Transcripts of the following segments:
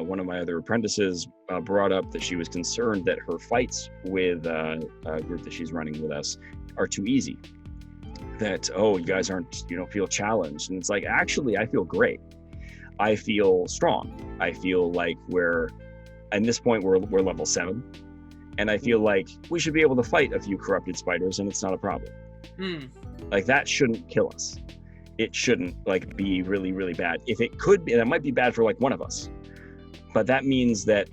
one of my other apprentices brought up that she was concerned that her fights with a group that she's running with us are too easy. That, oh, you guys aren't, feel challenged. And it's like, actually, I feel great. I feel strong. I feel like at this point, we're level 7. And I feel like we should be able to fight a few corrupted spiders and it's not a problem. Like, that shouldn't kill us. It shouldn't be really, really bad. If it could be, that might be bad for one of us. But that means that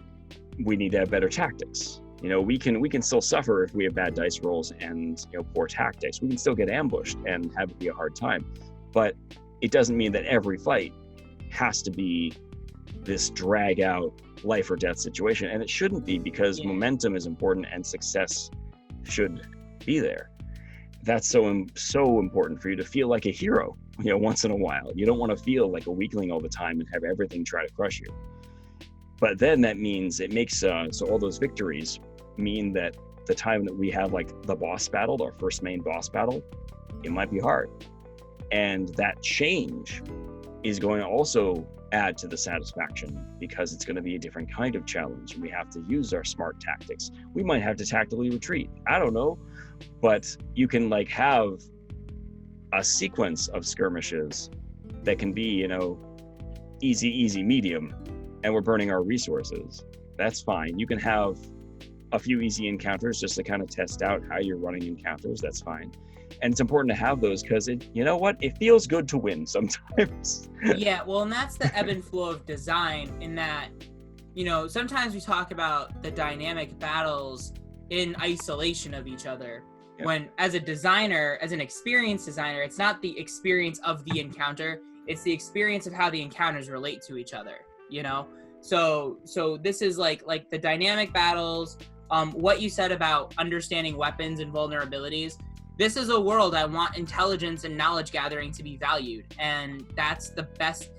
we need to have better tactics. We can still suffer if we have bad dice rolls and poor tactics. We can still get ambushed and have it be a hard time. But it doesn't mean that every fight has to be this drag out life or death situation. And it shouldn't be, because momentum is important and success should be there. That's so important for you to feel like a hero, once in a while. You don't want to feel like a weakling all the time and have everything try to crush you. But then that means it makes, so all those victories mean that the time that we have the boss battle, our first main boss battle, it might be hard. And that change is going to also add to the satisfaction, because it's going to be a different kind of challenge. We have to use our smart tactics. We might have to tactically retreat. I don't know. But you can have a sequence of skirmishes that can be, easy, medium, and we're burning our resources. That's fine. You can have a few easy encounters just to kind of test out how you're running encounters. That's fine. And it's important to have those, because it feels good to win sometimes. Yeah, well, and that's the ebb and flow of design, in that, sometimes we talk about the dynamic battles in isolation of each other. Yeah. When, as a designer, as an experienced designer, it's not the experience of the encounter, it's the experience of how the encounters relate to each other, So this is like the dynamic battles, what you said about understanding weapons and vulnerabilities. This is a world I want intelligence and knowledge gathering to be valued. And that's the best.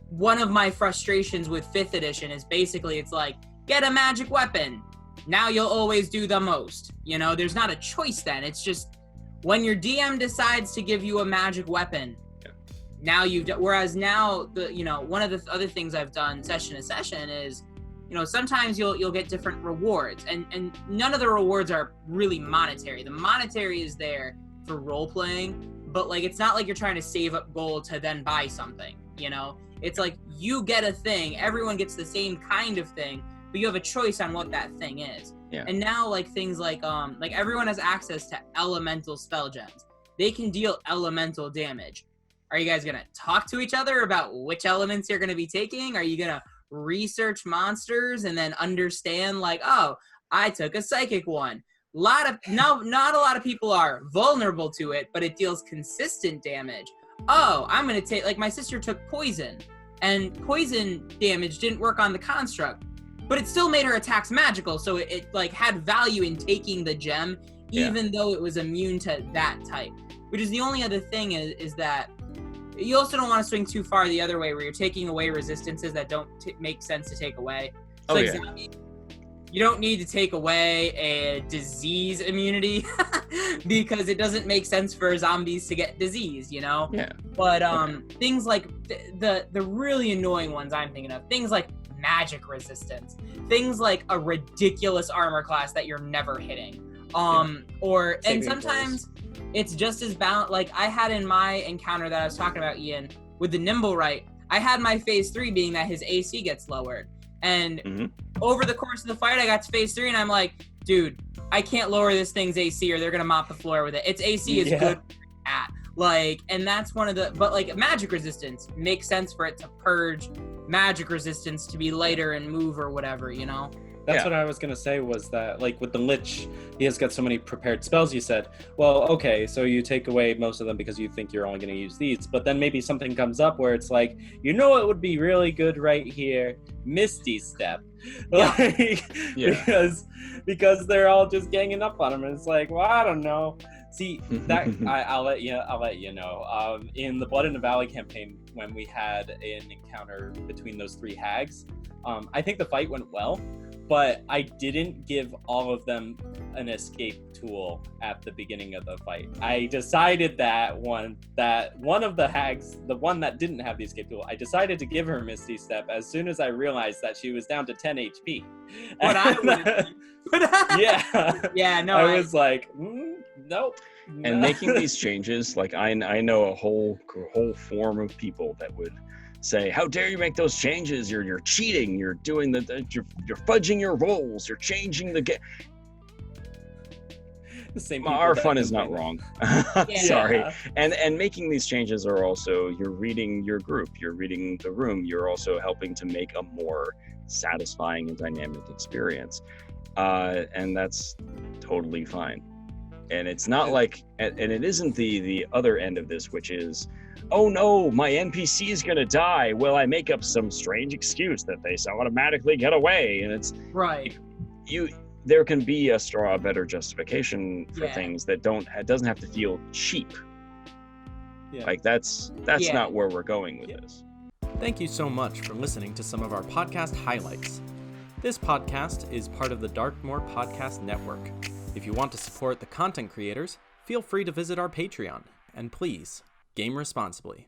One of my frustrations with 5th edition is basically, it's get a magic weapon. Now you'll always do the most. There's not a choice then. It's just when your DM decides to give you a magic weapon, now whereas now, one of the other things I've done session to session is, sometimes you'll get different rewards, and none of the rewards are really monetary. The monetary is there for role playing, but it's not like you're trying to save up gold to then buy something, It's you get a thing, everyone gets the same kind of thing, but you have a choice on what that thing is. Yeah. And now things like everyone has access to elemental spell gems. They can deal elemental damage. Are you guys gonna talk to each other about which elements you're gonna be taking? Are you gonna research monsters and then understand oh, I took a psychic one? Not a lot of people are vulnerable to it, but it deals consistent damage. Oh, I'm gonna take, my sister took poison, and poison damage didn't work on the construct, but it still made her attacks magical, so it had value in taking the gem, even though it was immune to that type. Which is the only other thing is that you also don't want to swing too far the other way, where you're taking away resistances that don't make sense to take away. So zombies, you don't need to take away a disease immunity because it doesn't make sense for zombies to get disease, Yeah. But things like the really annoying ones I'm thinking of, things like magic resistance, things like a ridiculous armor class that you're never hitting, and sometimes it's just as balanced. I had in my encounter that I was talking about, Ian, with the Nimble Right, I had my phase 3 being that his AC gets lowered, and over the course of the fight I got to phase 3 and I'm like, dude, I can't lower this thing's AC or they're gonna mop the floor with it. Its AC is good at and that's one of the, but magic resistance makes sense for it to purge magic resistance to be lighter and move or whatever, That's what I was going to say, was that with the Lich, he has got so many prepared spells. You said, well, okay, so you take away most of them because you think you're only going to use these, but then maybe something comes up where it's it would be really good right here, Misty Step. Because they're all just ganging up on him, and it's well, I don't know. See, that I'll let you know. In the Blood in the Valley campaign, when we had an encounter between those 3 hags, I think the fight went well, but I didn't give all of them an escape tool at the beginning of the fight. I decided that one of the hags, the one that didn't have the escape tool, I decided to give her Misty Step as soon as I realized that she was down to 10 HP. What I would Yeah. Yeah, no, I was like, nope. And making these changes, like I know a whole form of people that would say, how dare you make those changes? You're cheating. You're doing you're fudging your rolls. You're changing the game. The same Our fun is not wrong. Yeah. Sorry. And making these changes are also, you're reading your group, you're reading the room, you're also helping to make a more satisfying and dynamic experience. And that's totally fine. And it's not like, and it isn't the other end of this, which is, oh no, my NPC is gonna die. Well, I make up some strange excuse that they automatically get away. And it's right. There can be a better justification for Yeah. things that doesn't have to feel cheap. Yeah. Like that's Yeah. not where we're going with this. Thank you so much for listening to some of our podcast highlights. This podcast is part of the Darkmoor Podcast Network. If you want to support the content creators, feel free to visit our Patreon. And please, game responsibly.